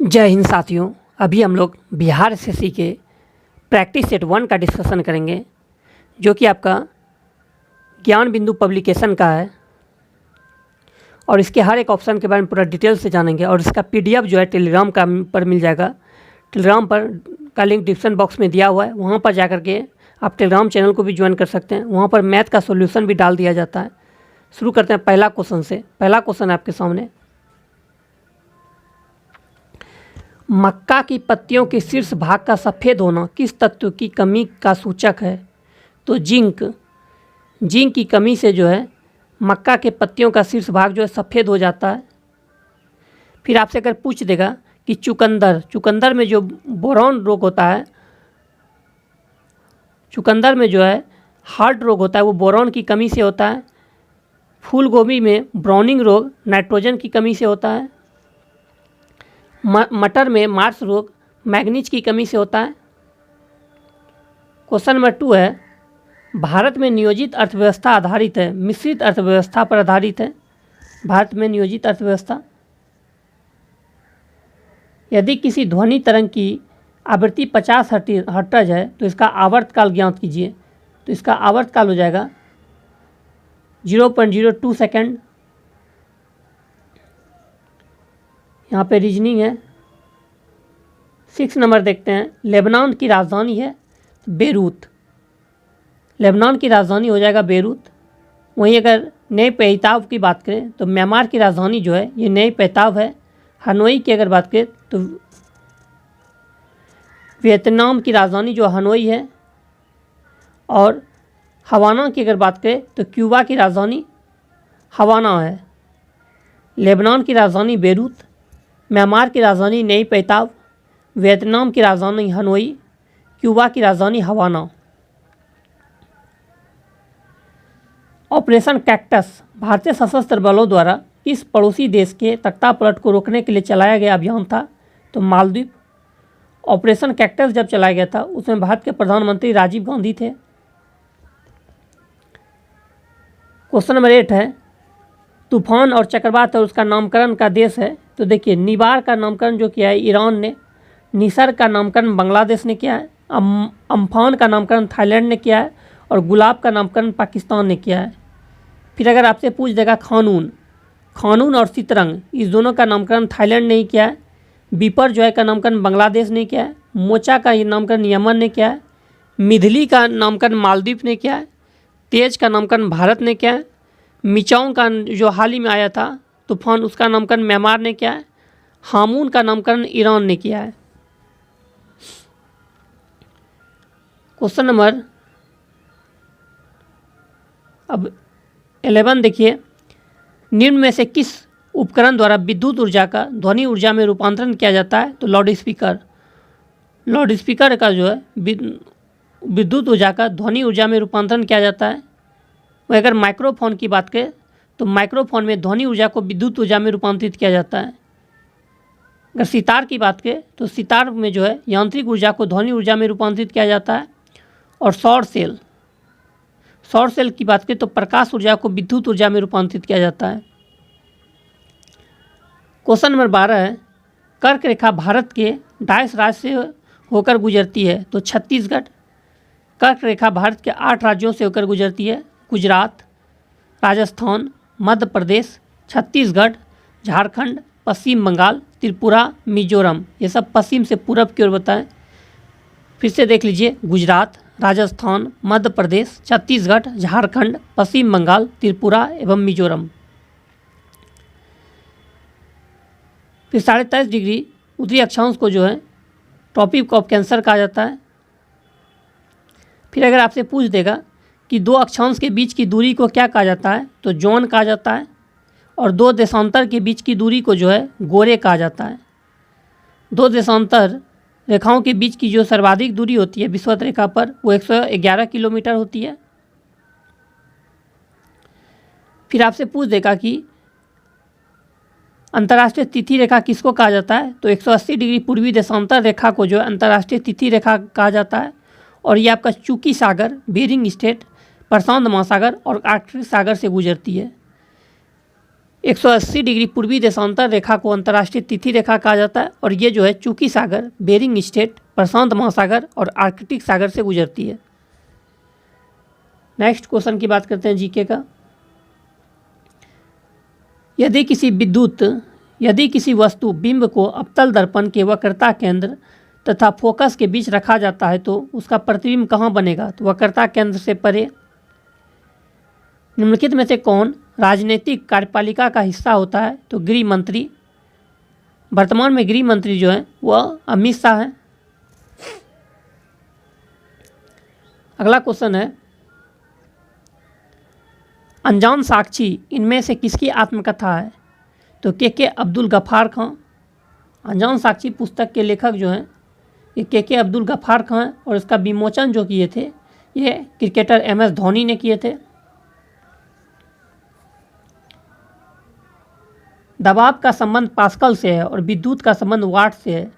जय हिंद साथियों। अभी हम लोग बिहार एसएससी के प्रैक्टिस सेट 1 का डिस्कशन करेंगे, जो कि आपका ज्ञान बिंदु पब्लिकेशन का है। और इसके हर एक ऑप्शन के बारे में पूरा डिटेल से जानेंगे। और इसका पीडीएफ जो है टेलीग्राम का पर मिल जाएगा। टेलीग्राम पर का लिंक डिस्क्रिप्शन बॉक्स में दिया हुआ है, वहाँ पर जा करके आप टेलीग्राम चैनल को भी ज्वाइन कर सकते हैं। वहाँ पर मैथ का सोल्यूशन भी डाल दिया जाता है। शुरू करते हैं पहला क्वेश्चन से। पहला क्वेश्चन है आपके सामने, मक्का की पत्तियों के शीर्ष भाग का सफ़ेद होना किस तत्व की कमी का सूचक है? तो जिंक की कमी से जो है मक्का के पत्तियों का शीर्ष भाग जो है सफ़ेद हो जाता है। फिर आपसे अगर पूछ देगा कि चुकंदर में जो बोरॉन रोग होता है, चुकंदर में जो है हार्ट रोग होता है, वो बोरॉन की कमी से होता है। फूल गोभी में ब्राउनिंग रोग नाइट्रोजन की कमी से होता है। मटर में मार्स रोग मैग्नीज की कमी से होता है। क्वेश्चन नंबर 2 है, भारत में नियोजित अर्थव्यवस्था आधारित है, मिश्रित अर्थव्यवस्था पर आधारित है? भारत में नियोजित अर्थव्यवस्था, यदि किसी ध्वनि तरंग की आवृत्ति 50 हर्ट्ज है तो इसका आवर्तकाल ज्ञात कीजिए। तो इसका आवर्तकाल हो जाएगा 0.02 सेकेंड। यहाँ पे रीजनिंग है। 6 नंबर देखते हैं, लेबनान की राजधानी है बेरूत। लेबनान की राजधानी हो जाएगा बेरूत। वहीं अगर नए पैताव की बात करें तो म्यांमार की राजधानी जो है ये नए पैताव है। हनोई की अगर बात करें तो वियतनाम की राजधानी जो हनोई है। और हवाना की अगर बात करें तो क्यूबा की राजधानी हवाना है। लेबनान की राजधानी बेरूत, म्यांमार की राजधानी नई पैताव, वियतनाम की राजधानी हनोई, क्यूबा की राजधानी हवाना। ऑपरेशन कैक्टस भारतीय सशस्त्र बलों द्वारा किस पड़ोसी देश के तख्तापलट को रोकने के लिए चलाया गया अभियान था? तो मालदीव। ऑपरेशन कैक्टस जब चलाया गया था उसमें भारत के प्रधानमंत्री राजीव गांधी थे। क्वेश्चन नंबर 8 है, तूफान और चक्रवात और उसका नामकरण का देश है? तो देखिए, निवार का नामकरण जो किया है ईरान ने, निसर्ग का नामकरण बांग्लादेश ने किया है, अम्फान का नामकरण थाईलैंड ने किया है और गुलाब का नामकरण पाकिस्तान ने किया है। फिर अगर आपसे पूछ देगा खानून और सितरंग, इस दोनों का नामकरण थाईलैंड ने ही किया है। बीपर जो है का नामकरण बांग्लादेश ने किया है। मोचा का नामकरण यमन ने किया है। मिधली का नामकरण मालदीव ने किया है। तेज का नामकरण भारत ने किया है। मिचाओं का जो हाल ही में आया था तूफान, उसका नामकरण म्यांमार ने किया है। हामून का नामकरण ईरान ने किया है। क्वेश्चन नंबर अब 11 देखिए, निम्न में से किस उपकरण द्वारा विद्युत ऊर्जा का ध्वनि ऊर्जा में रूपांतरण किया जाता है? तो लाउड स्पीकर का जो है विद्युत ऊर्जा का ध्वनि ऊर्जा में रूपांतरण किया जाता है। वह अगर माइक्रोफोन की बात करें तो माइक्रोफोन में ध्वनि ऊर्जा को विद्युत ऊर्जा में रूपांतरित किया जाता है। अगर सितार की बात करें तो सितार में जो है यांत्रिक ऊर्जा को ध्वनि ऊर्जा में रूपांतरित किया जाता है। और सौर सेल की बात करें तो प्रकाश ऊर्जा को विद्युत ऊर्जा में रूपांतरित किया जाता है। क्वेश्चन नंबर 12 है, कर्क रेखा भारत के डायस राज्य से होकर गुजरती है? तो छत्तीसगढ़। कर्क रेखा भारत के 8 राज्यों से होकर गुजरती है। गुजरात, राजस्थान, मध्य प्रदेश, छत्तीसगढ़, झारखंड, पश्चिम बंगाल, त्रिपुरा, मिजोरम। ये सब पश्चिम से पूरब की ओर बताएं। फिर से देख लीजिए, गुजरात, राजस्थान, मध्य प्रदेश, छत्तीसगढ़, झारखंड, पश्चिम बंगाल, त्रिपुरा एवं मिजोरम। फिर 23.5 डिग्री उत्तरी अक्षांश को जो है ट्रॉपिक ऑफ कैंसर कहा जाता है। फिर अगर आपसे पूछ देगा कि 2 अक्षांश के बीच की दूरी को क्या कहा जाता है? तो जोन कहा जाता है। और 2 देशांतर के बीच की दूरी को जो है गोरे कहा जाता है। 2 देशांतर रेखाओं के बीच की जो सर्वाधिक दूरी होती है विषुवत रेखा पर, वो 111 किलोमीटर होती है। फिर आपसे पूछ देगा कि अंतर्राष्ट्रीय तिथि रेखा किसको कहा जाता है? तो 180 डिग्री पूर्वी देशांतर रेखा को जो है अंतर्राष्ट्रीय तिथि रेखा कहा जाता है। और ये आपका चूकी सागर, बेरिंग स्ट्रेट, प्रशांत महासागर और आर्कटिक सागर से गुजरती है। 180 डिग्री पूर्वी देशांतर रेखा को अंतर्राष्ट्रीय तिथि रेखा कहा जाता है और ये जो है चूकी सागर, बेरिंग स्ट्रेट, प्रशांत महासागर और आर्कटिक सागर से गुजरती है। नेक्स्ट क्वेश्चन की बात करते हैं जीके का। यदि किसी वस्तु बिंब को अवतल दर्पण के वक्रता केंद्र तथा फोकस के बीच रखा जाता है तो उसका प्रतिबिंब कहाँ बनेगा? तो वक्रता केंद्र से परे। निम्नलिखित में से कौन राजनीतिक कार्यपालिका का हिस्सा होता है? तो गृह मंत्री। वर्तमान में गृह मंत्री जो है वह अमित शाह है। अगला क्वेश्चन है, अनजान साक्षी इनमें से किसकी आत्मकथा है? तो के अब्दुल गफ्फार खां। अनजान साक्षी पुस्तक के लेखक जो हैं ये के अब्दुल गफ्फार खां हैं और इसका विमोचन जो किए थे ये क्रिकेटर MS धोनी ने किए थे। दबाव का संबंध पास्कल से है और विद्युत का संबंध वाट से है,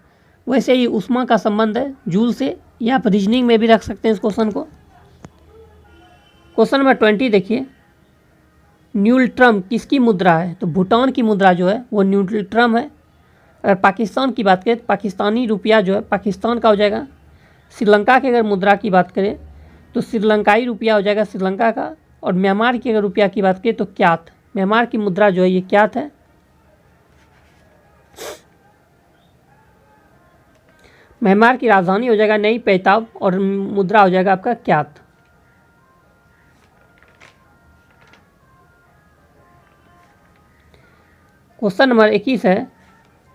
वैसे ही ऊष्मा का संबंध है जूल से। या आप रीजनिंग में भी रख सकते हैं इस क्वेश्चन को। क्वेश्चन नंबर 20 देखिए, न्यूल्ट्रम किसकी मुद्रा है? तो भूटान की मुद्रा जो है वो न्यूल्ट्रम है। अगर पाकिस्तान की बात करें तो पाकिस्तानी रुपया जो है पाकिस्तान का हो जाएगा। श्रीलंका की अगर मुद्रा की बात करें तो श्रीलंकाई रुपया हो जाएगा श्रीलंका का। और म्यांमार की अगर रुपया की बात करें तो क्यात, म्यांमार की मुद्रा जो है ये क्यात है। म्यांमार की राजधानी हो जाएगा नई पैताब और मुद्रा हो जाएगा आपका क्यात। क्वेश्चन नंबर 21 है,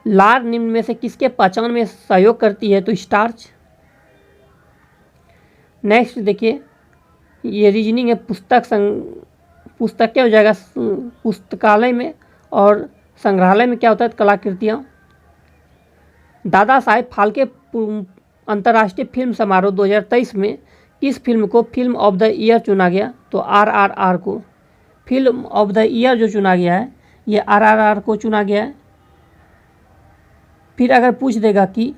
लार निम्न में से किसके पहचान में सहयोग करती है? तो स्टार्च। नेक्स्ट देखिए, ये रीजनिंग है। पुस्तक क्या हो जाएगा पुस्तकालय में और संग्रहालय में क्या होता है? कलाकृतियाँ। दादा साहेब फाल्के अंतर्राष्ट्रीय फिल्म समारोह 2023 में किस फिल्म को फिल्म ऑफ द ईयर चुना गया? तो RRR को फिल्म ऑफ द ईयर जो चुना गया है ये RRR को चुना गया है। फिर अगर पूछ देगा कि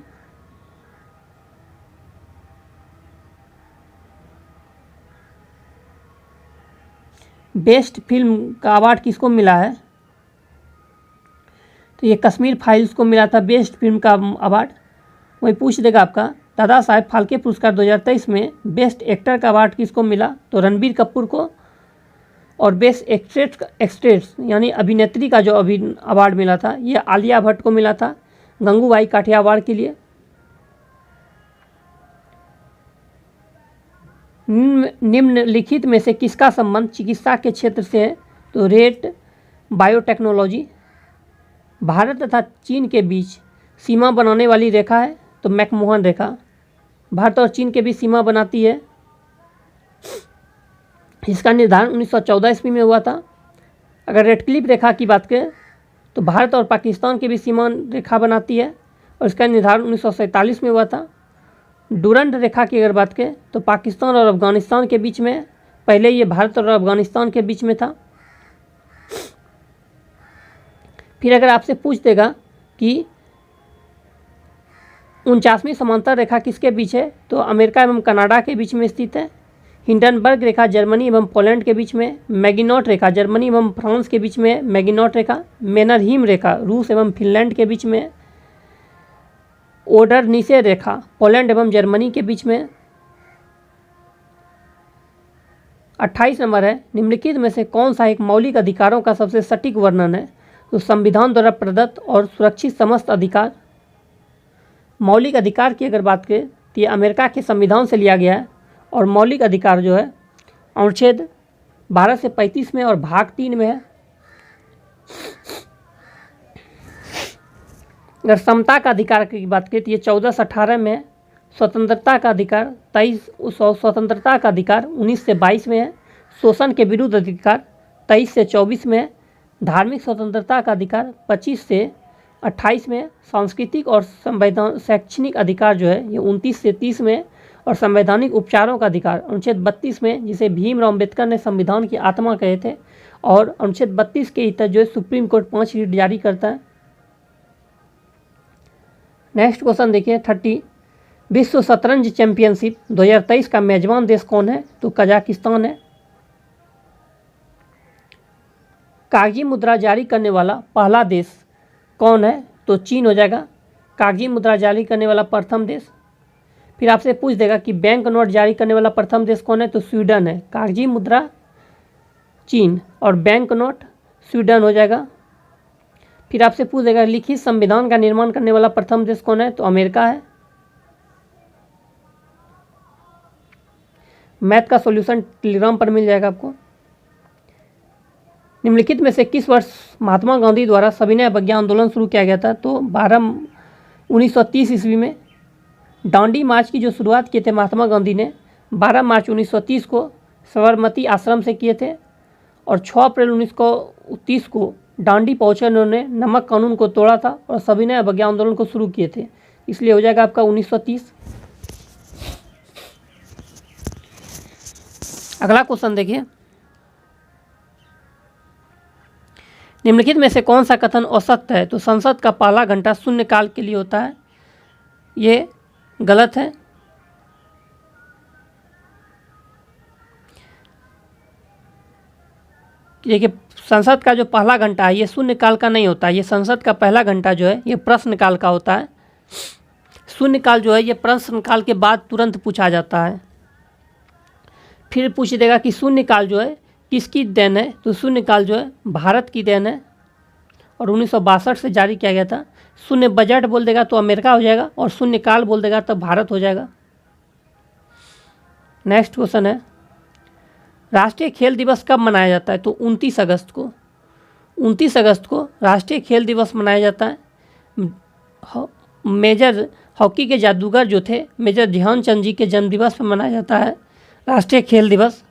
बेस्ट फिल्म का अवार्ड किसको मिला है? तो ये कश्मीर फाइल्स को मिला था बेस्ट फिल्म का अवार्ड। वही पूछ देगा आपका दादा साहेब फाल्के पुरस्कार 2023 में बेस्ट एक्टर का अवार्ड किसको मिला? तो रणबीर कपूर को। और बेस्ट एक्ट्रेस यानी अभिनेत्री का जो अवार्ड मिला था ये आलिया भट्ट को मिला था गंगूबाई काठियावाड़ के लिए। निम्नलिखित में से किसका संबंध चिकित्सा के क्षेत्र से है? तो रेट बायोटेक्नोलॉजी। भारत तथा चीन के बीच सीमा बनाने वाली रेखा है तो मैकमोहन रेखा। भारत और चीन के बीच सीमा बनाती है, इसका निर्धारण 1914 ईस्वी में हुआ था। अगर रेडक्लिफ रेखा की बात करें तो भारत और पाकिस्तान के बीच सीमा रेखा बनाती है और इसका निर्धारण 1947 में हुआ था। डूरंड रेखा की अगर बात करें तो पाकिस्तान और अफगानिस्तान के बीच में, पहले ये भारत और अफगानिस्तान के बीच में था। फिर अगर आपसे पूछ देगा कि 49वीं समांतर रेखा किसके बीच है? तो अमेरिका एवं कनाडा के बीच में स्थित है। हिंडनबर्ग रेखा जर्मनी एवं पोलैंड के बीच में। मैगिनॉट रेखा जर्मनी एवं फ्रांस के बीच में। मैगिनॉट रेखा। मेनरहिम रेखा रूस एवं फिनलैंड के बीच में। ओडरनिसे रेखा पोलैंड एवं जर्मनी के बीच में। 28 नंबर है, निम्नलिखित में से कौन सा एक मौलिक अधिकारों का सबसे सटीक वर्णन है? तो संविधान द्वारा प्रदत्त और सुरक्षित समस्त अधिकार। मौलिक अधिकार की अगर बात करें तो ये अमेरिका के संविधान से लिया गया है और मौलिक अधिकार जो है अनुच्छेद 12 से 35 में और भाग 3 में है। अगर समता का अधिकार की बात करें तो ये 14 से 18 में है। स्वतंत्रता का अधिकार 19 से 22 में है। शोषण के विरुद्ध अधिकार 23 से 24 में है। धार्मिक स्वतंत्रता का अधिकार 25 से 28 में। सांस्कृतिक और शैक्षणिक अधिकार जो है ये 29 से 30 में। और संवैधानिक उपचारों का अधिकार अनुच्छेद 32 में, जिसे भीमराव अम्बेडकर ने संविधान की आत्मा कहे थे। और अनुच्छेद 32 के तहत जो है सुप्रीम कोर्ट 5 रीट जारी करता है। नेक्स्ट क्वेश्चन देखिए 30, विश्व शतरंज चैंपियनशिप 2023 का मेजबान देश कौन है? तो कजाकिस्तान है। कागजी मुद्रा जारी करने वाला पहला देश कौन है? तो चीन हो जाएगा कागजी मुद्रा जारी करने वाला प्रथम देश। फिर आपसे पूछ देगा कि बैंक नोट जारी करने वाला प्रथम देश कौन है? तो स्वीडन है। कागजी मुद्रा चीन और बैंक नोट स्वीडन हो जाएगा। फिर आपसे पूछ देगा लिखित संविधान का निर्माण करने वाला प्रथम देश कौन है? तो अमेरिका है। मैथ का सॉल्यूशन टेलीग्राम पर मिल जाएगा आपको। निम्नलिखित में से किस वर्ष महात्मा गांधी द्वारा सविनय अवज्ञा आंदोलन शुरू किया गया था? तो 1930 ईस्वी में। दांडी मार्च की जो शुरुआत किए थे महात्मा गांधी ने 12 मार्च 1930 को साबरमती आश्रम से किए थे और 6 अप्रैल 1930 को दांडी पहुंचे उन्होंने नमक कानून को तोड़ा था और सविनय अवज्ञा आंदोलन को शुरू किए थे, इसलिए हो जाएगा आपका 1930। अगला क्वेश्चन देखिए, निम्नलिखित में से कौन सा कथन असत्य है? तो संसद का पहला घंटा शून्यकाल के लिए होता है, ये गलत है। देखिए संसद का जो पहला घंटा है ये शून्यकाल का नहीं होता है, ये संसद का पहला घंटा जो है ये प्रश्नकाल का होता है। शून्यकाल जो है ये प्रश्नकाल के बाद तुरंत पूछा जाता है। फिर पूछ देगा कि शून्यकाल जो है किसकी देन है? तो शून्यकाल जो है भारत की देन है और 1962 से जारी किया गया था। शून्य बजट बोल देगा तो अमेरिका हो जाएगा और शून्यकाल बोल देगा तो भारत हो जाएगा। नेक्स्ट क्वेश्चन है, राष्ट्रीय खेल दिवस कब मनाया जाता है? तो 29 अगस्त को। 29 अगस्त को राष्ट्रीय खेल दिवस मनाया जाता है। मेजर हॉकी के जादूगर जो थे मेजर ध्यानचंद जी के जन्मदिवस पर मनाया जाता है राष्ट्रीय खेल दिवस।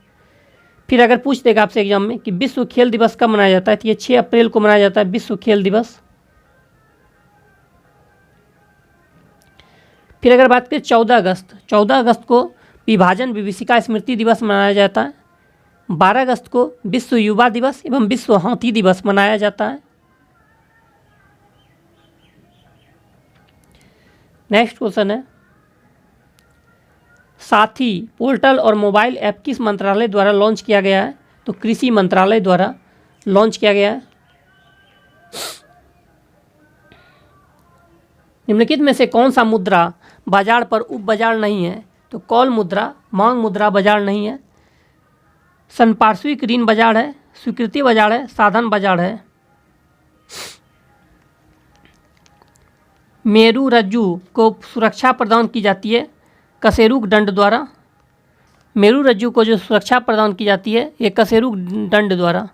फिर अगर पूछ देगा आपसे एग्जाम में कि विश्व खेल दिवस कब मनाया जाता है, तो ये 6 अप्रैल को मनाया जाता है विश्व खेल दिवस। फिर अगर बात करें 14 अगस्त को विभाजन विभीषिका स्मृति दिवस मनाया जाता है। 12 अगस्त को विश्व युवा दिवस एवं विश्व हाथी दिवस मनाया जाता है। नेक्स्ट क्वेश्चन है, साथी पोर्टल और मोबाइल ऐप किस मंत्रालय द्वारा लॉन्च किया गया है? तो कृषि मंत्रालय द्वारा लॉन्च किया गया है। निम्नलिखित में से कौन सा मुद्रा बाजार पर उप बाजार नहीं है? तो कॉल मुद्रा मांग मुद्रा बाजार नहीं है। संपार्श्विक ऋण बाजार है, स्वीकृति बाजार है, साधन बाजार है। मेरू रज्जू को सुरक्षा प्रदान की जाती है कशेरुक दंड द्वारा। मेरू रज्जू को जो सुरक्षा प्रदान की जाती है ये कशेरुक दंड द्वारा।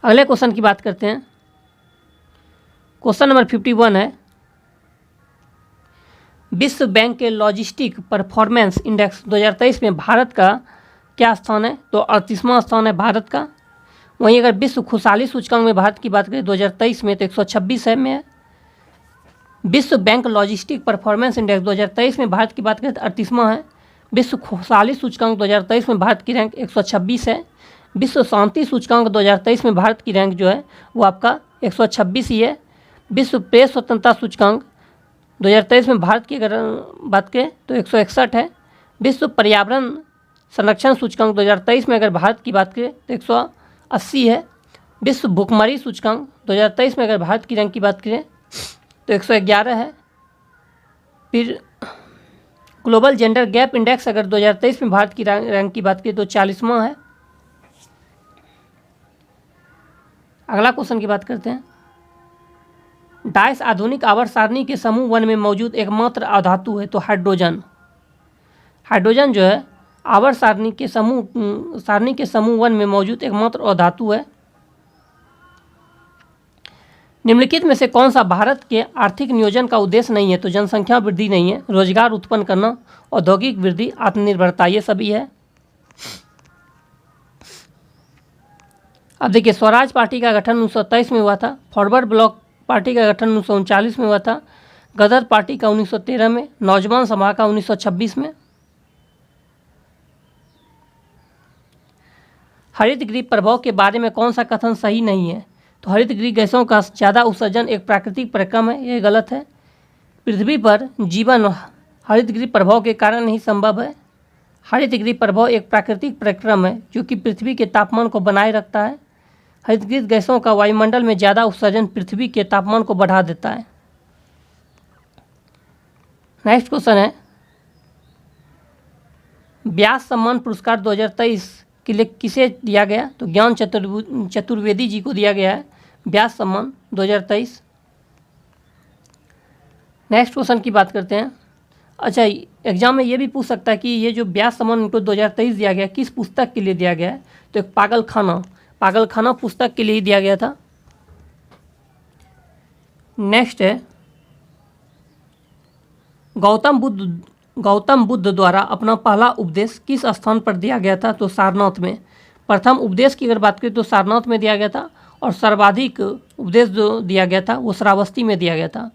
अगले क्वेश्चन की बात करते हैं। क्वेश्चन नंबर 51 है, विश्व बैंक के लॉजिस्टिक परफॉर्मेंस इंडेक्स 2023 में भारत का क्या स्थान है? तो 38वां स्थान है भारत का। वहीं अगर विश्व खुशहाली सूचकांक में भारत की बात करें 2023 में तो 126 है में। विश्व बैंक लॉजिस्टिक परफॉर्मेंस इंडेक्स 2023 में भारत की बात करें तो 38वां है। विश्व खुशहाली सूचकांक 2023 में भारत की रैंक 126 है। विश्व शांति सूचकांक 2023 में भारत की रैंक जो है वो आपका 126 ही है। विश्व प्रेस स्वतंत्रता सूचकांक 2023 में भारत की अगर बात करें तो 161 है। विश्व पर्यावरण संरक्षण सूचकांक 2023 में अगर भारत की बात करें तो 180 है। विश्व भुखमरी सूचकांक 2023 में अगर भारत की रैंक की बात करें तो 111 है। फिर ग्लोबल जेंडर गैप इंडेक्स अगर 2023 में भारत की रैंक की बात करें तो 40वां है। अगला क्वेश्चन की बात करते हैं। डाइस आधुनिक आवर्त सारणी के समूह 1 में मौजूद एकमात्र अधातु है तो हाइड्रोजन। हाइड्रोजन जो है आवर्त सारणी के समूह 1 में मौजूद एकमात्र अधातु है। निम्नलिखित में से कौन सा भारत के आर्थिक नियोजन का उद्देश्य नहीं है? तो जनसंख्या वृद्धि नहीं है, रोजगार उत्पन्न करना, औद्योगिक वृद्धि, आत्मनिर्भरता, ये सभी है। अब देखिए स्वराज पार्टी का गठन 1927 में हुआ था। फॉरवर्ड ब्लॉक पार्टी का गठन 1939 में हुआ था। गदर पार्टी का 1913 में, नौजवान सभा का 1926 में। हरित गृह प्रभाव के बारे में कौन सा कथन सही नहीं है? तो हरित गृह गैसों का ज़्यादा उत्सर्जन एक प्राकृतिक परिक्रम है, ये गलत है। पृथ्वी पर जीवन हरित गृह प्रभाव के कारण ही संभव है। हरित गृह प्रभाव एक प्राकृतिक प्रक्रम है जो कि पृथ्वी के तापमान को बनाए रखता है। हरितगृह गैसों का वायुमंडल में ज़्यादा उत्सर्जन पृथ्वी के तापमान को बढ़ा देता है। नेक्स्ट क्वेश्चन है, व्यास सम्मान पुरस्कार 2023 के लिए किसे दिया गया? तो ज्ञान चतुर्वेदी जी को दिया गया है व्यास सम्मान 2023। नेक्स्ट क्वेश्चन की बात करते हैं। अच्छा, एग्जाम में ये भी पूछ सकता है कि ये जो व्यास सम्मान इनको 2023 दिया गया किस पुस्तक के लिए दिया गया है? तो एक पागलखाना पुस्तक के लिए ही दिया गया था। नेक्स्ट है, गौतम बुद्ध द्वारा अपना पहला उपदेश किस स्थान पर दिया गया था? तो सारनाथ में। प्रथम उपदेश की अगर बात करें तो सारनाथ में दिया गया था, और सर्वाधिक उपदेश जो दिया गया था वो श्रावस्ती में दिया गया था।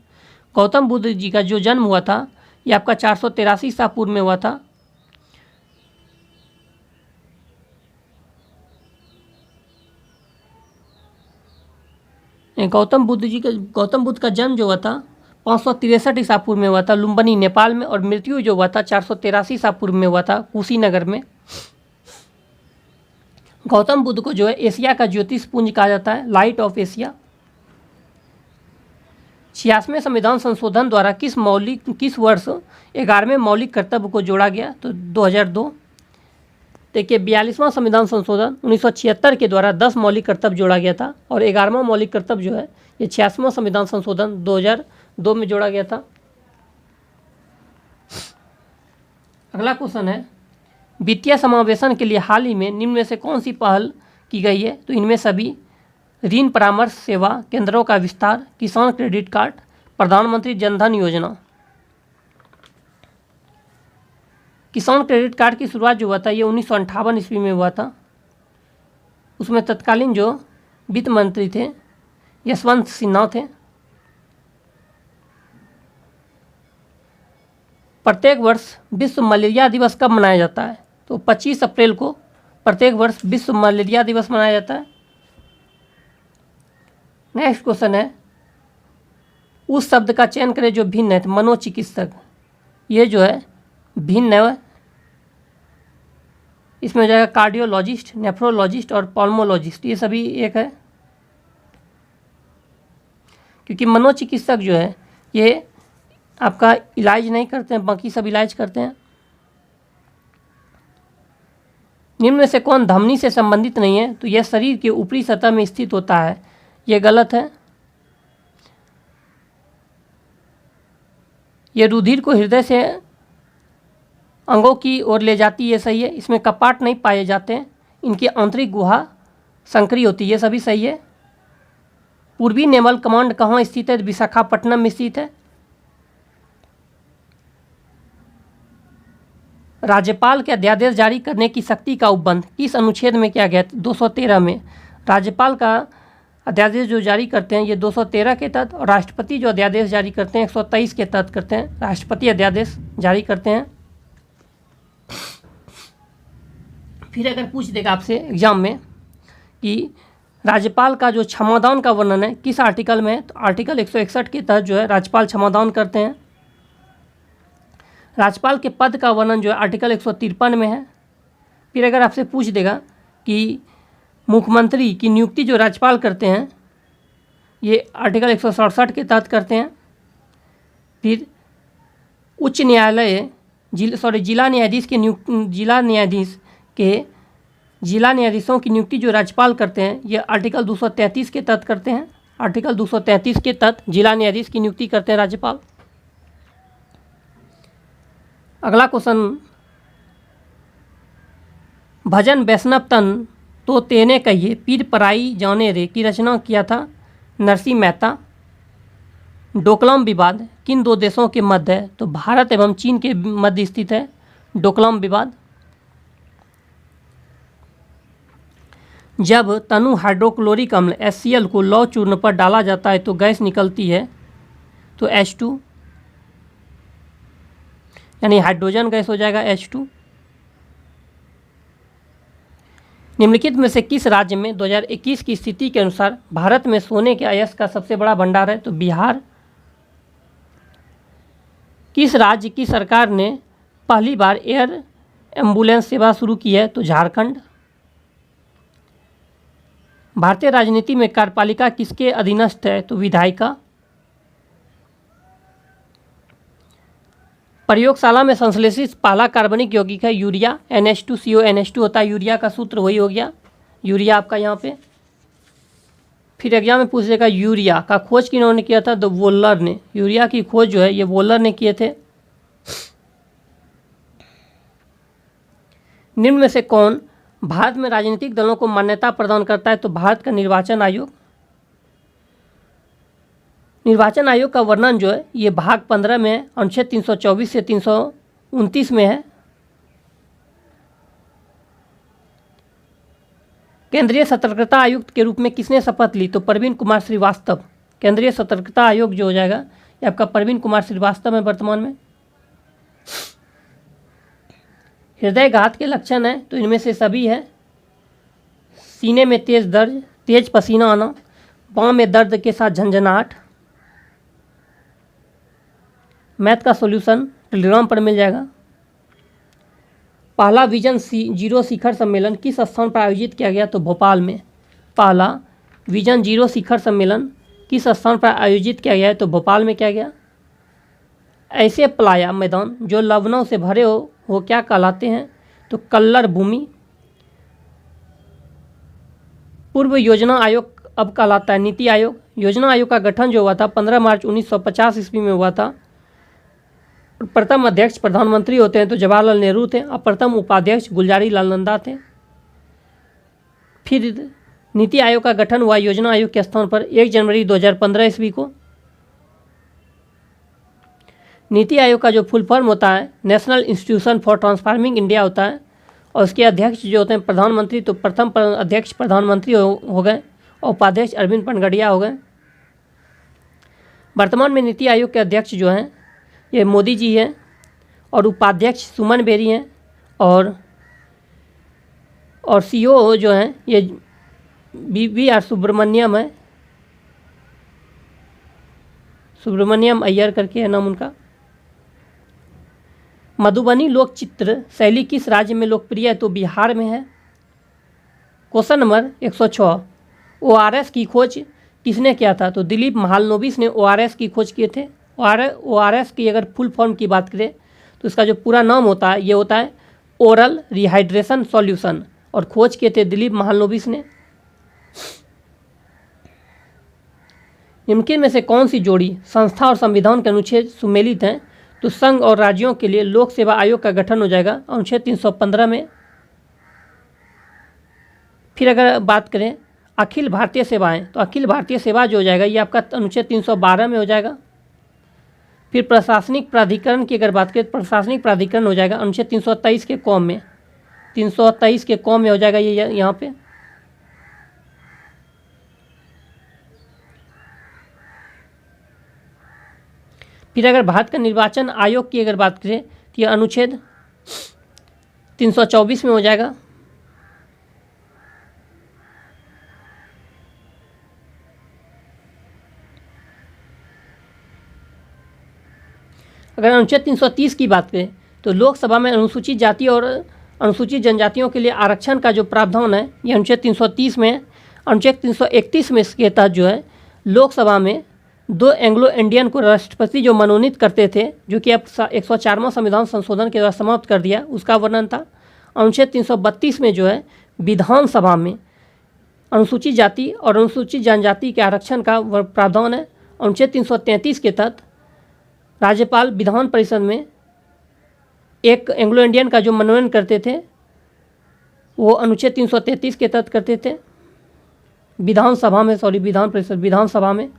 गौतम बुद्ध जी का जो जन्म हुआ था ये आपका 483 ईसा पूर्व में हुआ था। गौतम बुद्ध का जन्म जो हुआ था 563 ईसा पूर्व में हुआ था लुम्बिनी नेपाल में, और मृत्यु जो हुआ था 483 ईसा पूर्व में हुआ था कुशीनगर में। गौतम बुद्ध को जो है एशिया का ज्योतिष पुंज कहा जाता है, लाइट ऑफ एशिया। 86वें संविधान संशोधन द्वारा किस वर्ष 11वें मौलिक कर्तव्य को जोड़ा गया? तो 2002। देखिए 42वां संविधान संशोधन 1976 के द्वारा 10 मौलिक कर्तव्य जोड़ा गया था, और 11वां मौलिक कर्तव्य जो है ये 86वां संविधान संशोधन 2002 में जोड़ा गया था। अगला क्वेश्चन है, वित्तीय समावेशन के लिए हाल ही में निम्न में से कौन सी पहल की गई है? तो इनमें सभी ऋण परामर्श सेवा केंद्रों का विस्तार, किसान क्रेडिट कार्ड, प्रधानमंत्री जनधन योजना। किसान क्रेडिट कार्ड की शुरुआत जो हुआ था ये 1958 ईस्वी में हुआ था। उसमें तत्कालीन जो वित्त मंत्री थे यशवंत सिन्हा थे। प्रत्येक वर्ष विश्व मलेरिया दिवस कब मनाया जाता है? तो 25 अप्रैल को प्रत्येक वर्ष विश्व मलेरिया दिवस मनाया जाता है। नेक्स्ट क्वेश्चन है, उस शब्द का चयन करें जो भिन्न है। तो मनोचिकित्सक, ये जो है भिन्न है, इसमें हो जाएगा कार्डियोलॉजिस्ट, नेफ्रोलॉजिस्ट और पल्मोलॉजिस्ट, ये सभी एक है। क्योंकि मनोचिकित्सक जो है ये आपका इलाज नहीं करते हैं, बाकी सब इलाज करते हैं। निम्न में से कौन धमनी से संबंधित नहीं है? तो यह शरीर के ऊपरी सतह में स्थित होता है, ये गलत है। ये रुधिर को हृदय से अंगों की ओर ले जाती है, ये सही है। इसमें कपाट नहीं पाए जाते हैं, इनकी आंतरिक गुहा संकरी होती है, ये सभी सही है। पूर्वी नेवल कमांड कहाँ स्थित है? विशाखापट्टनम में स्थित है। राज्यपाल के अध्यादेश जारी करने की शक्ति का उपबंध किस अनुच्छेद में किया गया? 213 में। राज्यपाल का अध्यादेश जो जारी करते हैं ये 213 के तहत, और राष्ट्रपति जो अध्यादेश जारी करते हैं 123 के तहत करते हैं। राष्ट्रपति अध्यादेश जारी करते हैं। फिर अगर पूछ देगा आपसे एग्जाम में कि राज्यपाल का जो क्षमादान का वर्णन है किस आर्टिकल में है? तो आर्टिकल 161 के तहत जो है राज्यपाल क्षमादान करते हैं। राज्यपाल के पद का वर्णन जो है आर्टिकल 153 में है। फिर अगर आपसे पूछ देगा कि मुख्यमंत्री की नियुक्ति जो राज्यपाल करते हैं ये आर्टिकल 167 के तहत करते हैं। फिर उच्च न्यायालय जिला न्यायाधीशों की नियुक्ति जो राज्यपाल करते हैं ये आर्टिकल 233 के तहत करते हैं। आर्टिकल 233 के तहत जिला न्यायाधीश की नियुक्ति करते हैं राज्यपाल। अगला क्वेश्चन, भजन वैष्णव तन तो तेने कहिए पीर पराई जाने रे की रचना किया था नरसिंह मेहता। डोकलाम विवाद किन दो देशों के मध्य है? तो भारत एवं चीन के मध्य स्थित है डोकलाम विवाद। जब तनु हाइड्रोक्लोरिक अम्ल HCl को लौह चूर्ण पर डाला जाता है तो गैस निकलती है, तो H2, यानी हाइड्रोजन गैस हो जाएगा H2। निम्नलिखित में से किस राज्य में 2021 की स्थिति के अनुसार भारत में सोने के अयस्क का सबसे बड़ा भंडार है? तो बिहार। किस राज्य की सरकार ने पहली बार एयर एम्बुलेंस सेवा शुरू की है? तो झारखंड। भारतीय राजनीति में कार्यपालिका किसके अधीनस्थ है? तो विधायिका। प्रयोगशाला में संश्लेषित पहला कार्बनिक यौगिक है यूरिया, NH2CO NH2 होता है, यूरिया का सूत्र वही हो गया, यूरिया आपका यहाँ पे। फिर एग्जाम में पूछेगा यूरिया का खोज किन्होंने किया था? तो वोल्लर ने। यूरिया की खोज जो है ये वोल्लर ने किए थे। निम्न में से कौन भारत में राजनीतिक दलों को मान्यता प्रदान करता है? तो भारत का निर्वाचन आयोग। निर्वाचन आयोग का वर्णन जो है ये भाग 15 में है, अनुच्छेद 324 से 329 में है। केंद्रीय सतर्कता आयुक्त के रूप में किसने शपथ ली? तो प्रवीण कुमार श्रीवास्तव। केंद्रीय सतर्कता आयोग जो हो जाएगा ये आपका प्रवीण कुमार श्रीवास्तव है वर्तमान में। हृदयघात के लक्षण है? तो इनमें से सभी है। सीने में तेज दर्द, तेज पसीना आना, बांह में दर्द के साथ झंझनाहट। मैथ का सॉल्यूशन टेलीग्राम पर मिल जाएगा। पहला विजन जीरो शिखर सम्मेलन किस स्थान पर आयोजित किया गया? तो भोपाल में। पहला विजन जीरो शिखर सम्मेलन किस स्थान पर आयोजित किया गया है? तो भोपाल में किया गया। ऐसे प्लाया मैदान जो लवणों से भरे हो क्या कहलाते हैं? तो कल्लर भूमि। पूर्व योजना आयोग अब कहलाता है नीति आयोग। योजना आयोग का गठन जो हुआ था 15 मार्च 1950 ईस्वी में हुआ था। प्रथम अध्यक्ष प्रधानमंत्री होते हैं तो जवाहरलाल नेहरू थे, और प्रथम उपाध्यक्ष गुलजारी लाल नंदा थे। फिर नीति आयोग का गठन हुआ योजना आयोग के स्थान पर 1 जनवरी 2015 ईस्वी को। नीति आयोग का जो फुल फॉर्म होता है national institution for transforming India होता है, और उसके अध्यक्ष जो होते हैं प्रधानमंत्री। तो प्रथम अध्यक्ष प्रधानमंत्री हो गए और उपाध्यक्ष अरविंद पनगड़िया हो गए। वर्तमान में नीति आयोग के अध्यक्ष जो हैं ये मोदी जी हैं, और उपाध्यक्ष सुमन बेरी हैं, और CEO जो हैं ये BVR सुब्रमण्यम है, सुब्रमण्यम अय्यर करके है नाम उनका। मधुबनी लोक चित्र शैली किस राज्य में लोकप्रिय है? तो बिहार में है। क्वेश्चन नंबर 106, ORS की खोज किसने किया था? तो दिलीप महालनोबिस ने ORS की खोज किए थे। ORS की अगर फुल फॉर्म की बात करें तो इसका जो पूरा नाम होता है ये होता है ओरल रिहाइड्रेशन सॉल्यूशन, और खोज किए थे दिलीप महालनोबिस ने। निम्नलिखित में से कौन सी जोड़ी संस्था और संविधान के अनुच्छेद सुमेलित हैं? तो संघ और राज्यों के लिए लोक सेवा आयोग का गठन हो जाएगा अनुच्छेद 315 में। फिर अगर बात करें अखिल भारतीय सेवाएं, तो अखिल भारतीय सेवा जो हो जाएगा ये आपका अनुच्छेद 312 में हो जाएगा। फिर प्रशासनिक प्राधिकरण की अगर बात करें, प्रशासनिक प्राधिकरण हो जाएगा अनुच्छेद 323 के कॉम में, 323 के कॉम में हो जाएगा ये यहाँ पे। फिर अगर भारत का निर्वाचन आयोग की अगर बात करें तो यह अनुच्छेद 324 में हो जाएगा। अगर अनुच्छेद 330 की बात करें तो लोकसभा में अनुसूचित जाति और अनुसूचित जनजातियों के लिए आरक्षण का जो प्रावधान है ये अनुच्छेद 330 में। अनुच्छेद 331 में इसके तहत जो है लोकसभा में 2 एंग्लो इंडियन को राष्ट्रपति जो मनोनीत करते थे, जो कि अब 104वां संविधान संशोधन के द्वारा समाप्त कर दिया, उसका वर्णन था। अनुच्छेद 332 में जो है विधानसभा में अनुसूचित जाति और अनुसूचित जनजाति के आरक्षण का प्रावधान है। अनुच्छेद 333 के तहत राज्यपाल विधान परिषद में एक एंग्लो इंडियन का जो मनोनयन करते थे वो अनुच्छेद 333 के तहत करते थे विधानसभा में, विधान परिषद विधानसभा में।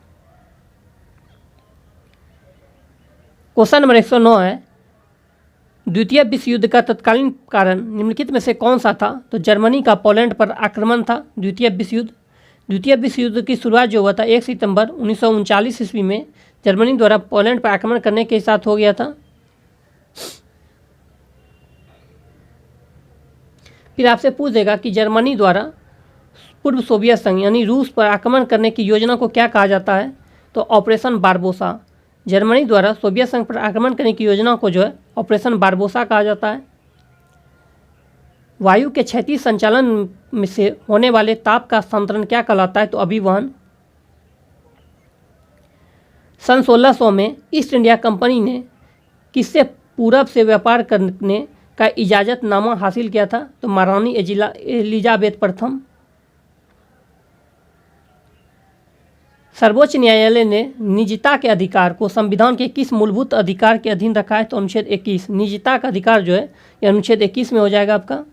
क्वेश्चन नंबर 109 है, द्वितीय विश्व युद्ध का तत्कालीन कारण निम्नलिखित में से कौन सा था? तो जर्मनी का पोलैंड पर आक्रमण था द्वितीय विश्व युद्ध। द्वितीय विश्व युद्ध की शुरुआत जो हुआ था 1 सितंबर 1939 ईस्वी में जर्मनी द्वारा पोलैंड पर आक्रमण करने के साथ हो गया था। फिर आपसे पूछ देगा कि जर्मनी द्वारा पूर्व सोवियत संघ यानी रूस पर आक्रमण करने की योजना को क्या कहा जाता है? तो ऑपरेशन बारबोसा। जर्मनी द्वारा सोवियत संघ पर आक्रमण करने की योजना को जो है ऑपरेशन बारबोसा कहा जाता है। वायु के क्षैतिज संचालन में से होने वाले ताप का स्थानांतरण क्या कहलाता है? तो अभिवहन। सन 1600 में ईस्ट इंडिया कंपनी ने किससे पूरब से व्यापार करने का इजाज़तनामा हासिल किया था? तो महारानी एलिजाबेथ प्रथम। सर्वोच्च न्यायालय ने निजता के अधिकार को संविधान के किस मूलभूत अधिकार के अधीन रखा है? तो अनुच्छेद 21। निजता का अधिकार जो है यह अनुच्छेद 21 में हो जाएगा आपका।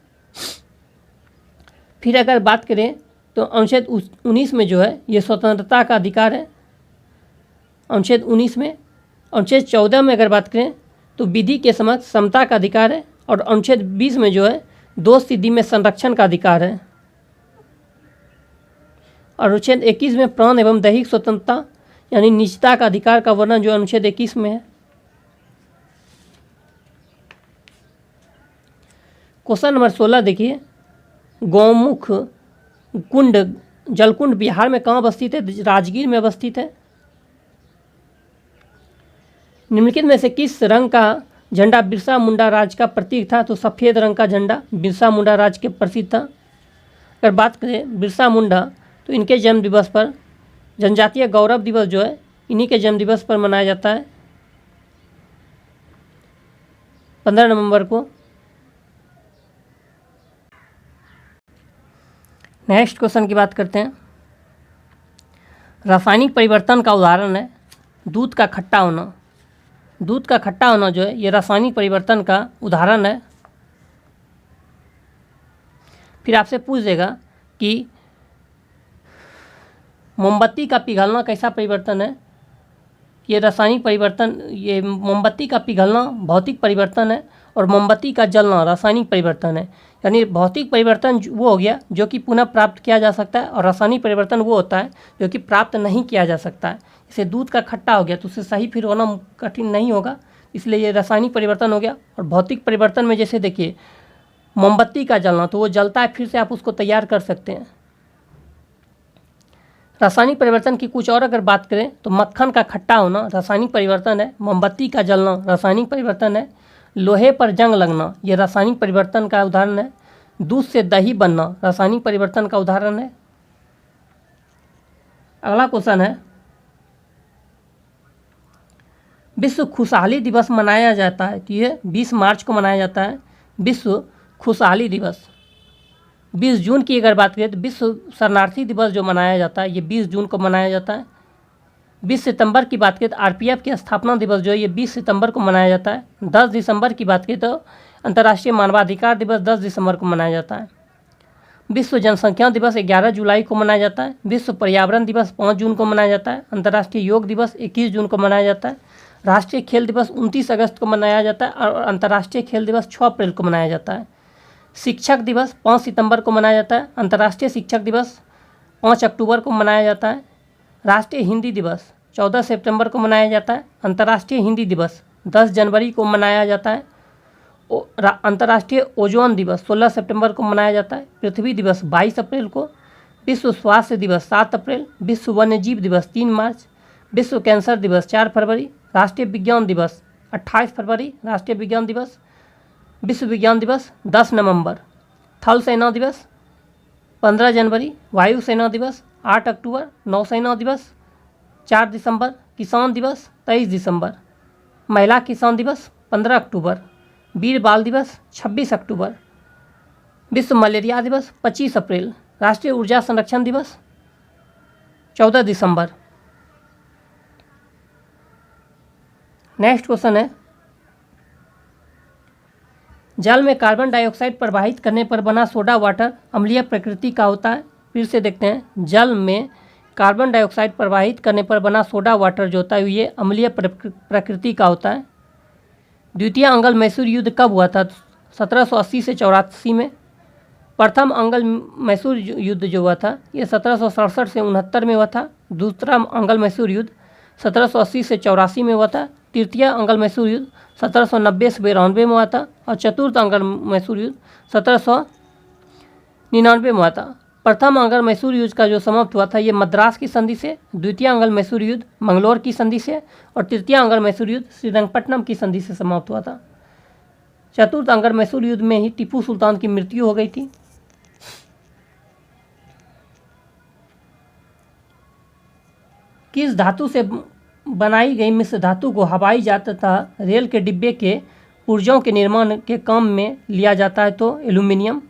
फिर अगर बात करें तो अनुच्छेद 19 में जो है ये स्वतंत्रता का अधिकार है, अनुच्छेद 19 में। अनुच्छेद 14 में अगर बात करें तो विधि के समक्ष समता का अधिकार है, और अनुच्छेद 20 में जो है दोष सिद्धि में संरक्षण का अधिकार है, और अनुच्छेद 21 में प्राण एवं दैहिक स्वतंत्रता यानी निजता का अधिकार का वर्णन जो अनुच्छेद 21 में है। क्वेश्चन नंबर 16 देखिए, गौमुख कुंड जलकुंड बिहार में कहाँ अवस्थित है? राजगीर में अवस्थित है। निम्नलिखित में से किस रंग का झंडा बिरसा मुंडा राज का प्रतीक था? तो सफ़ेद रंग का झंडा बिरसा मुंडा राज के प्रसिद्ध था। अगर बात करें बिरसा मुंडा तो इनके जन्म दिवस पर जनजातीय गौरव दिवस जो है इन्हीं के जन्म दिवस पर मनाया जाता है 15 नवंबर को। नेक्स्ट क्वेश्चन की बात करते हैं। रासायनिक परिवर्तन का उदाहरण है दूध का खट्टा होना। दूध का खट्टा होना जो है ये रासायनिक परिवर्तन का उदाहरण है। फिर आपसे पूछ देगा कि मोमबत्ती का पिघलना कैसा परिवर्तन है? ये रासायनिक परिवर्तन, ये मोमबत्ती का पिघलना भौतिक परिवर्तन है और मोमबत्ती का जलना रासायनिक परिवर्तन है। यानी भौतिक परिवर्तन वो हो गया जो कि पुनः प्राप्त किया जा सकता है, और रासायनिक परिवर्तन वो होता है जो कि प्राप्त नहीं किया जा सकता है। जैसे दूध का खट्टा हो गया तो उससे सही फिर होना कठिन नहीं होगा, इसलिए ये रासायनिक परिवर्तन हो गया। और भौतिक परिवर्तन में जैसे देखिए मोमबत्ती का जलना तो वो जलता है, फिर से आप उसको तैयार कर सकते हैं। रासायनिक परिवर्तन की कुछ और अगर बात करें तो मक्खन का खट्टा होना रासायनिक परिवर्तन है, मोमबत्ती का जलना रासायनिक परिवर्तन है, लोहे पर जंग लगना ये रासायनिक परिवर्तन का उदाहरण है, दूध से दही बनना रासायनिक परिवर्तन का उदाहरण है। अगला क्वेश्चन है, विश्व खुशहाली दिवस मनाया जाता है तो ये 20 मार्च को मनाया जाता है विश्व खुशहाली दिवस। 20 जून की अगर बात करें तो विश्व शरणार्थी दिवस जो मनाया जाता है ये 20 जून को मनाया जाता है। 20 सितंबर की बात करें तो आरपीएफ की स्थापना दिवस जो है ये 20 सितंबर को मनाया जाता है। 10 दिसंबर की बात करें तो अंतर्राष्ट्रीय मानवाधिकार दिवस 10 दिसंबर को मनाया जाता है। विश्व जनसंख्या दिवस 11 जुलाई को मनाया जाता है। विश्व पर्यावरण दिवस 5 जून को मनाया जाता है। अंतर्राष्ट्रीय योग दिवस 21 जून को मनाया जाता है। राष्ट्रीय खेल दिवस 29 अगस्त को मनाया जाता है और अंतर्राष्ट्रीय खेल दिवस 6 अप्रैल को मनाया जाता है। शिक्षक दिवस 5 सितंबर को मनाया जाता है। अंतर्राष्ट्रीय शिक्षक दिवस 5 अक्टूबर को मनाया जाता है। राष्ट्रीय हिंदी दिवस 14 सितंबर को मनाया जाता है। अंतर्राष्ट्रीय हिंदी दिवस 10 जनवरी को मनाया जाता है। अंतर्राष्ट्रीय ओजोन दिवस 16 सितंबर को मनाया जाता है। पृथ्वी दिवस 22 अप्रैल को। विश्व स्वास्थ्य दिवस 7 अप्रैल। विश्व वन्यजीव दिवस 3 मार्च। विश्व कैंसर दिवस 4 फरवरी। राष्ट्रीय विज्ञान दिवस 28 फरवरी राष्ट्रीय विज्ञान दिवस। विश्व विज्ञान दिवस 10 नवंबर। थल सेना दिवस 15 जनवरी। वायु सेना दिवस 8 अक्टूबर। नौसेना दिवस 4 दिसंबर। किसान दिवस 23 दिसंबर। महिला किसान दिवस 15 अक्टूबर। वीर बाल दिवस 26 अक्टूबर। विश्व मलेरिया दिवस 25 अप्रैल। राष्ट्रीय ऊर्जा संरक्षण दिवस 14 दिसंबर। नेक्स्ट क्वेश्चन है, जल में कार्बन डाइऑक्साइड प्रवाहित करने पर बना सोडा वाटर अम्लीय प्रकृति का होता है। फिर से देखते हैं, जल में कार्बन डाइऑक्साइड प्रवाहित करने पर बना सोडा वाटर जो होता है ये अम्लीय प्रकृति का होता है। द्वितीय अंगल मैसूर युद्ध कब हुआ था? 1780 से 84 में। प्रथम अंगल मैसूर युद्ध जो हुआ था ये 1767 से 69 में हुआ था। दूसरा अंगल मैसूर युद्ध 1780 से 84 में हुआ था। तृतीय अंगल मैसूर युद्ध 1790 से 92 में हुआ था और चतुर्थ अंगल मैसूर युद्ध 1799 में हुआ था। प्रथम अंगल मैसूर युद्ध का जो समाप्त हुआ था ये मद्रास की संधि से। द्वितीय अंगल मैसूर युद्ध मंगलोर की संधि से और तृतीय अंगल मैसूर युद्ध श्रीरंगपट्टनम की संधि से समाप्त हुआ था। चतुर्थ अंगर मैसूर युद्ध में ही टीपू सुल्तान की मृत्यु हो गई थी। किस धातु से बनाई गई मिश्र धातु को हवाई जहाज तथा रेल के डिब्बे के पुर्जों के निर्माण के काम में लिया जाता है? तो एल्यूमिनियम।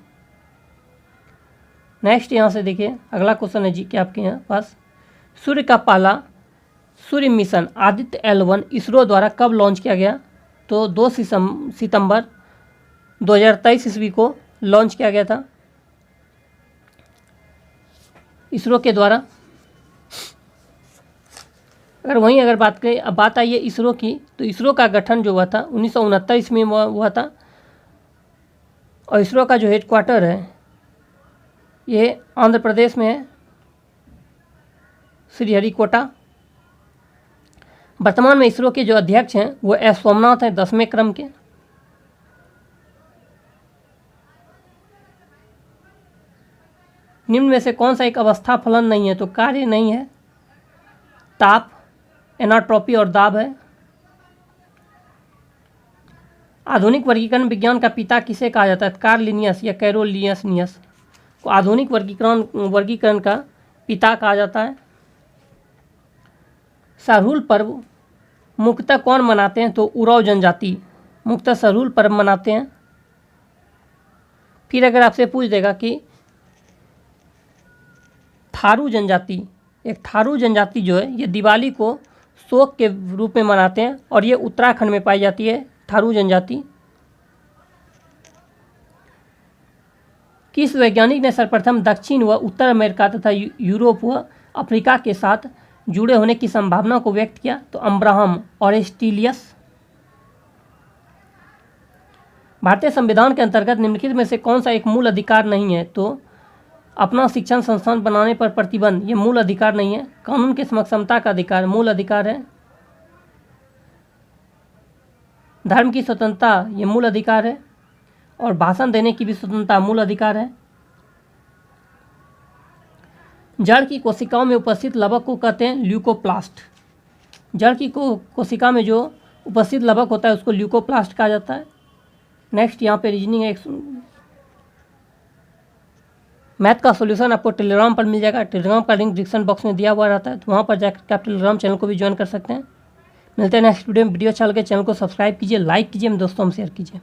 नेक्स्ट यहाँ से देखिए अगला क्वेश्चन है जी कि आपके यहाँ पास सूर्य का पहला सूर्य मिशन आदित्य L1 इसरो द्वारा कब लॉन्च किया गया? तो 2 सितंबर 2023 ईस्वी को लॉन्च किया गया था इसरो के द्वारा। अगर बात करें, अब बात आई है इसरो की, तो इसरो का गठन जो हुआ था 1969 में हुआ था और इसरो का जो हेडक्वार्टर है ये आंध्र प्रदेश में है, श्रीहरिकोटा। वर्तमान में इसरो के जो अध्यक्ष हैं वो एस सोमनाथ हैं, 10वें क्रम के। निम्न में से कौन सा एक अवस्था फलन नहीं है? तो कार्य नहीं है, ताप, एनाट्रोपी और दाब है। आधुनिक वर्गीकरण विज्ञान का पिता किसे कहा जाता है? कार्ल लिनियस या कैरोलिनियस को आधुनिक वर्गीकरण का पिता कहा जाता है। सरहुल पर्व मुख्यतः कौन मनाते हैं? तो उराव जनजाति मुख्यतः सरहुल पर्व मनाते हैं। फिर अगर आपसे पूछ देगा कि थारू जनजाति, एक थारू जनजाति जो है ये दिवाली को शोक के रूप में मनाते हैं और ये उत्तराखंड में पाई जाती है थारू जनजाति। किस वैज्ञानिक ने सर्वप्रथम दक्षिण व उत्तर अमेरिका तथा यूरोप व अफ्रीका के साथ जुड़े होने की संभावना को व्यक्त किया? तो अब्राहम ऑरेस्टिलियस। भारतीय संविधान के अंतर्गत निम्नलिखित में से कौन सा एक मूल अधिकार नहीं है? तो अपना शिक्षण संस्थान बनाने पर प्रतिबंध, ये मूल अधिकार नहीं है। कानून की समक्षमता का अधिकार मूल अधिकार है। धर्म की स्वतंत्रता ये मूल अधिकार है और भाषण देने की भी स्वतंत्रता मूल अधिकार है। जड़ की कोशिकाओं में उपस्थित लवक को कहते हैं ल्यूकोप्लास्ट। जड़ की कोशिका में जो उपस्थित लवक होता है उसको ल्यूकोप्लास्ट कहा जाता है। नेक्स्ट यहाँ पे रीजनिंग है, मैथ का सॉल्यूशन आपको टेलीग्राम पर मिल जाएगा। टेलीग्राम का लिंक डिस्क्रिप्शन बॉक्स में दिया हुआ रहता है, तो वहाँ पर जाकर आप टेलीग्राम चैनल को भी ज्वाइन कर सकते हैं। मिलते हैं नेक्स्ट वीडियो में। वीडियो अच्छा लगे चैनल को सब्सक्राइब कीजिए, लाइक कीजिए, दोस्तों में शेयर कीजिए।